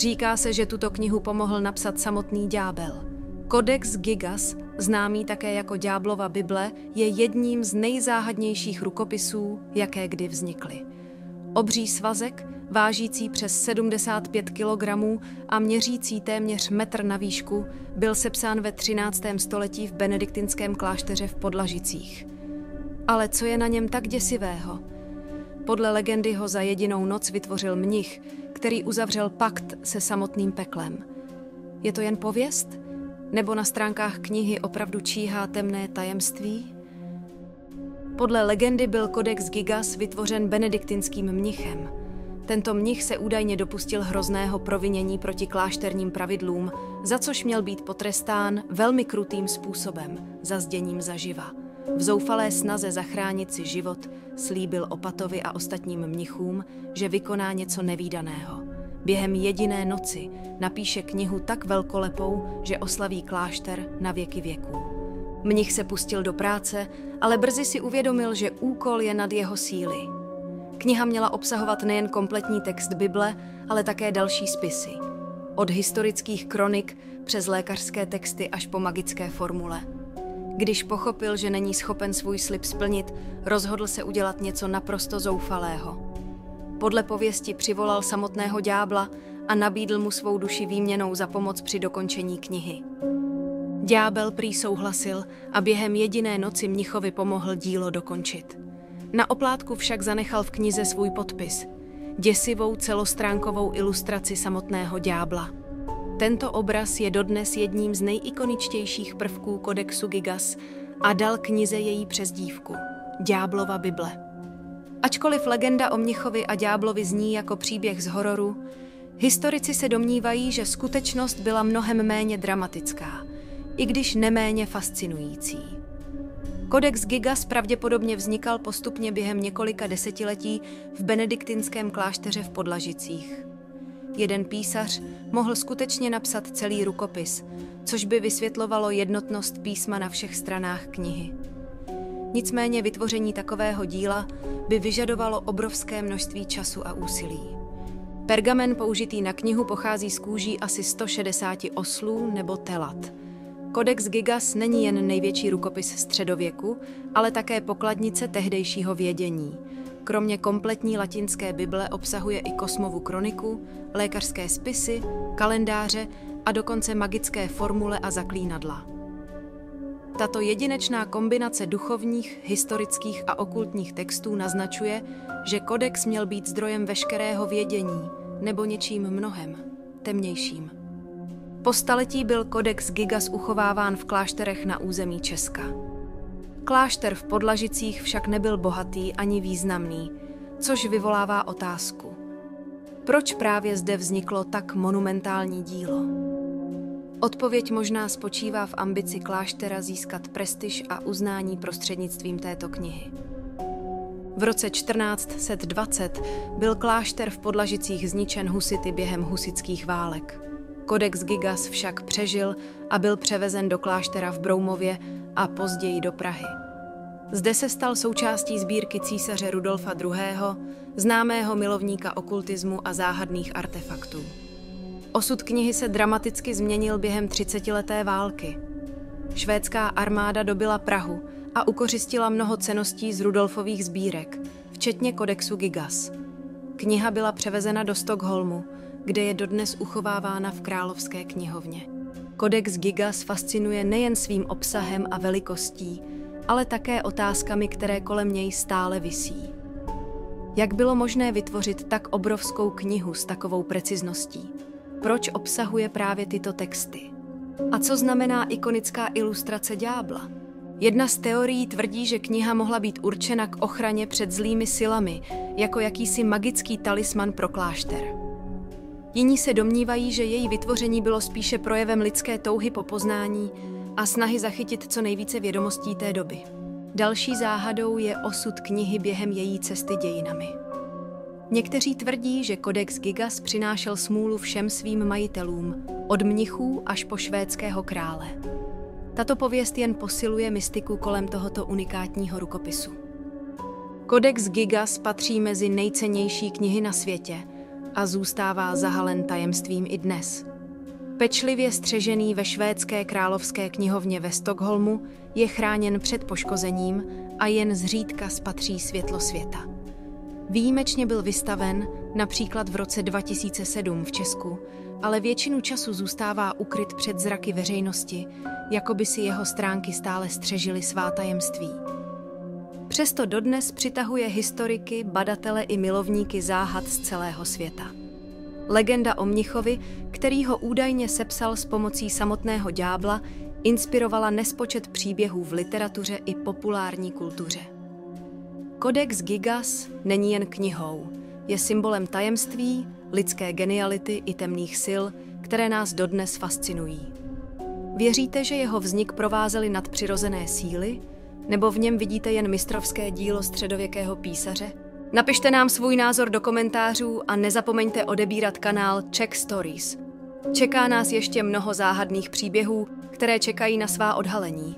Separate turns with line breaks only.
Říká se, že tuto knihu pomohl napsat samotný ďábel. Codex Gigas, známý také jako Ďáblova Bible, je jedním z nejzáhadnějších rukopisů, jaké kdy vznikly. Obří svazek, vážící přes 75 kg a měřící téměř metr na výšku, byl sepsán ve 13. století v benediktinském klášteře v Podlažicích. Ale co je na něm tak děsivého? Podle legendy ho za jedinou noc vytvořil mnich, který uzavřel pakt se samotným peklem. Je to jen pověst? Nebo na stránkách knihy opravdu číhá temné tajemství? Podle legendy byl Codex Gigas vytvořen benediktinským mnichem. Tento mnich se údajně dopustil hrozného provinění proti klášterním pravidlům, za což měl být potrestán velmi krutým způsobem, zazděním zaživa. V zoufalé snaze zachránit si život slíbil opatovi a ostatním mnichům, že vykoná něco nevídaného. Během jediné noci napíše knihu tak velkolepou, že oslaví klášter na věky věků. Mnich se pustil do práce, ale brzy si uvědomil, že úkol je nad jeho síly. Kniha měla obsahovat nejen kompletní text Bible, ale také další spisy. Od historických kronik přes lékařské texty až po magické formule. Když pochopil, že není schopen svůj slib splnit, rozhodl se udělat něco naprosto zoufalého. Podle pověsti přivolal samotného ďábla a nabídl mu svou duši výměnou za pomoc při dokončení knihy. Ďábel prý souhlasil a během jediné noci mnichovi pomohl dílo dokončit. Na oplátku však zanechal v knize svůj podpis, děsivou celostránkovou ilustraci samotného ďábla. Tento obraz je dodnes jedním z nejikoničtějších prvků Codexu Gigas a dal knize její přezdívku Ďáblova Bible. Ačkoliv legenda o mnichovi a ďáblovi zní jako příběh z hororu, historici se domnívají, že skutečnost byla mnohem méně dramatická, i když neméně fascinující. Codex Gigas pravděpodobně vznikal postupně během několika desetiletí v benediktinském klášteře v Podlažicích. Jeden písař mohl skutečně napsat celý rukopis, což by vysvětlovalo jednotnost písma na všech stranách knihy. Nicméně vytvoření takového díla by vyžadovalo obrovské množství času a úsilí. Pergamen použitý na knihu pochází z kůží asi 160 oslů nebo telat. Codex Gigas není jen největší rukopis středověku, ale také pokladnice tehdejšího vědění. Kromě kompletní latinské Bible obsahuje i Kosmovu kroniku, lékařské spisy, kalendáře a dokonce magické formule a zaklínadla. Tato jedinečná kombinace duchovních, historických a okultních textů naznačuje, že kodex měl být zdrojem veškerého vědění nebo něčím mnohem temnějším. Po staletí byl Codex Gigas uchováván v klášterech na území Česka. Klášter v Podlažicích však nebyl bohatý ani významný, což vyvolává otázku. Proč právě zde vzniklo tak monumentální dílo? Odpověď možná spočívá v ambici kláštera získat prestiž a uznání prostřednictvím této knihy. V roce 1420 byl klášter v Podlažicích zničen husity během husitských válek. Codex Gigas však přežil a byl převezen do kláštera v Broumově a později do Prahy. Zde se stal součástí sbírky císaře Rudolfa II., známého milovníka okultismu a záhadných artefaktů. Osud knihy se dramaticky změnil během 30leté války. Švédská armáda dobyla Prahu a ukořistila mnoho cenností z Rudolfových sbírek, včetně Codexu Gigas. Kniha byla převezena do Stockholmu, kde je dodnes uchovávána v Královské knihovně. Codex Gigas fascinuje nejen svým obsahem a velikostí, ale také otázkami, které kolem něj stále visí. Jak bylo možné vytvořit tak obrovskou knihu s takovou precizností? Proč obsahuje právě tyto texty? A co znamená ikonická ilustrace ďábla? Jedna z teorií tvrdí, že kniha mohla být určena k ochraně před zlými silami, jako jakýsi magický talisman pro klášter. Jiní se domnívají, že její vytvoření bylo spíše projevem lidské touhy po poznání a snahy zachytit co nejvíce vědomostí té doby. Další záhadou je osud knihy během její cesty dějinami. Někteří tvrdí, že Codex Gigas přinášel smůlu všem svým majitelům, od mnichů až po švédského krále. Tato pověst jen posiluje mystiku kolem tohoto unikátního rukopisu. Codex Gigas patří mezi nejcennější knihy na světě a zůstává zahalen tajemstvím i dnes. Pečlivě střežený ve švédské královské knihovně ve Stockholmu, je chráněn před poškozením a jen zřídka spatří světlo světa. Výjimečně byl vystaven například v roce 2007 v Česku, ale většinu času zůstává ukryt před zraky veřejnosti, jako by si jeho stránky stále střežily svá tajemství. Přesto dodnes přitahuje historiky, badatele i milovníky záhad z celého světa. Legenda o Mnichovi, který ho údajně sepsal s pomocí samotného ďábla, inspirovala nespočet příběhů v literatuře i populární kultuře. Codex Gigas není jen knihou, je symbolem tajemství, lidské geniality i temných sil, které nás dodnes fascinují. Věříte, že jeho vznik provázely nadpřirozené síly? Nebo v něm vidíte jen mistrovské dílo středověkého písaře? Napište nám svůj názor do komentářů a nezapomeňte odebírat kanál Czech Stories. Čeká nás ještě mnoho záhadných příběhů, které čekají na svá odhalení.